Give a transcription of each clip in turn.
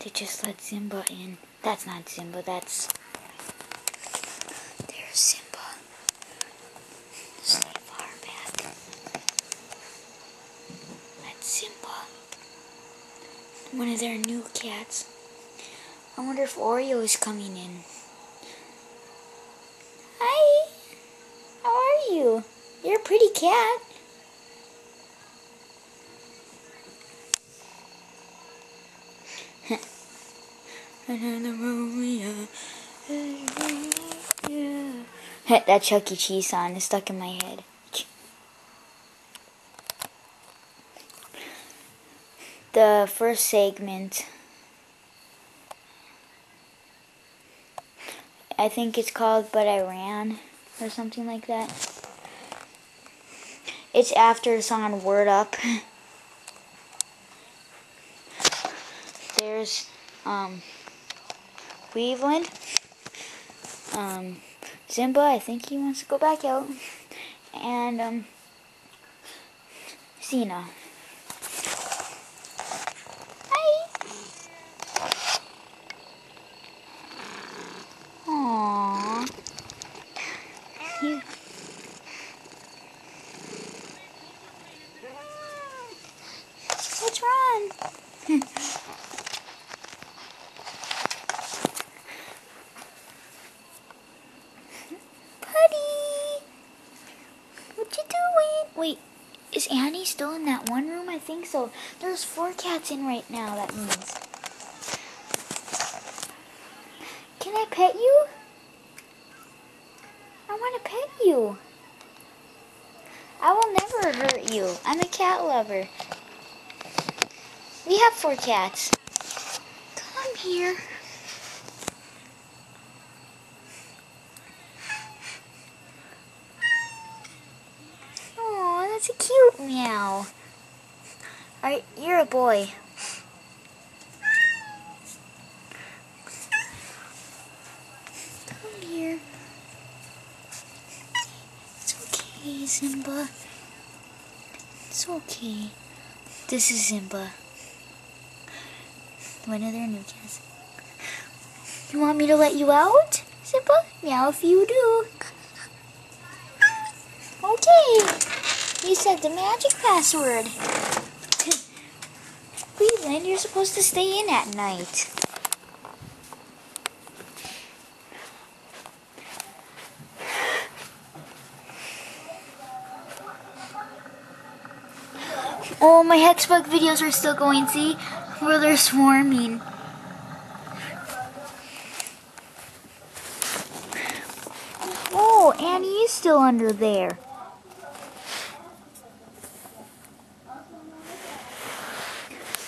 could just let Simba in. That's not Simba, there's Simba. Stay far back. That's Simba. One of their new cats. I wonder if Oreo is coming in. Hi! How are you? You're a pretty cat. That Chuck E. Cheese song is stuck in my head. The first segment, I think it's called But I Ran, or something like that. It's after the song Word Up. There's Cleveland, Simba, I think he wants to go back out, and Cena. Hi! Aww. Let's run! What you doing? Wait, is Annie still in that one room? I think so. There's 4 cats in right now, that means. Can I pet you? I want to pet you. I will never hurt you. I'm a cat lover. We have 4 cats. Come here. Aw, that's a cute meow. Alright, you're a boy. Come here. It's okay, Simba. It's okay. This is Simba. One of their new cats. You want me to let you out, Simba? Meow if you do. Okay. You said the magic password. Cleveland, you're supposed to stay in at night. Oh, my Hexbug videos are still going, see? Where they're swarming. Oh, Annie is still under there.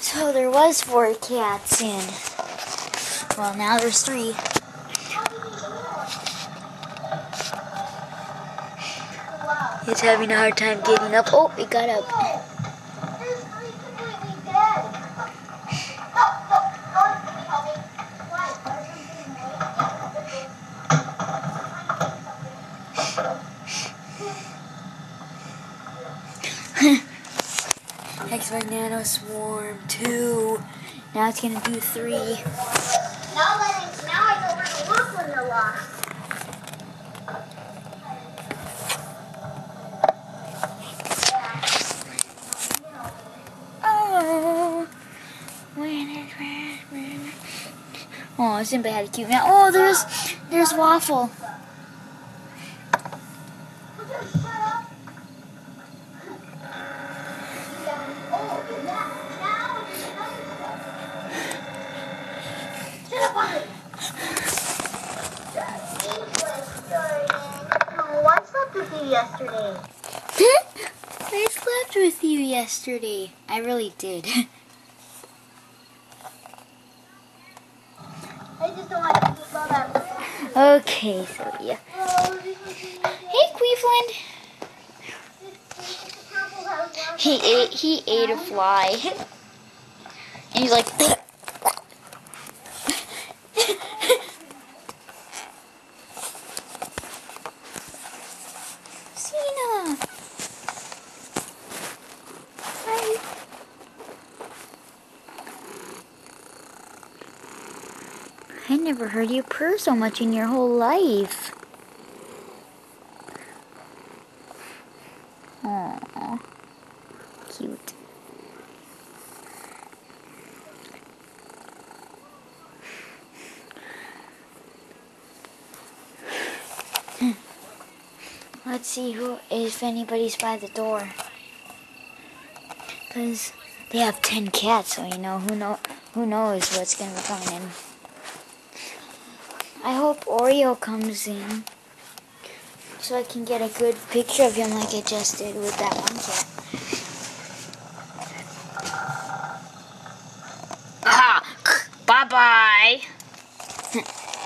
So there was 4 cats in. Well, now there's 3. It's having a hard time getting up. Oh, it got up. Hexbug Nano Swarm 2. Now it's gonna do 3. Now I know where to look when they're lost. Oh, oh, Simba had a cute meow. Oh, there's Waffle. I slept with you yesterday. I slept with you yesterday. I really did. I just don't want to keep all that. Okay, so yeah. Hey, Cleveland. He ate a fly. And he's like, Cena. Hi. I never heard you purr so much in your whole life. Aww. Cute. Let's see if anybody's by the door. Because they have 10 cats, so who knows what's going to be coming in. I hope Oreo comes in so I can get a good picture of him like I just did with that one cat.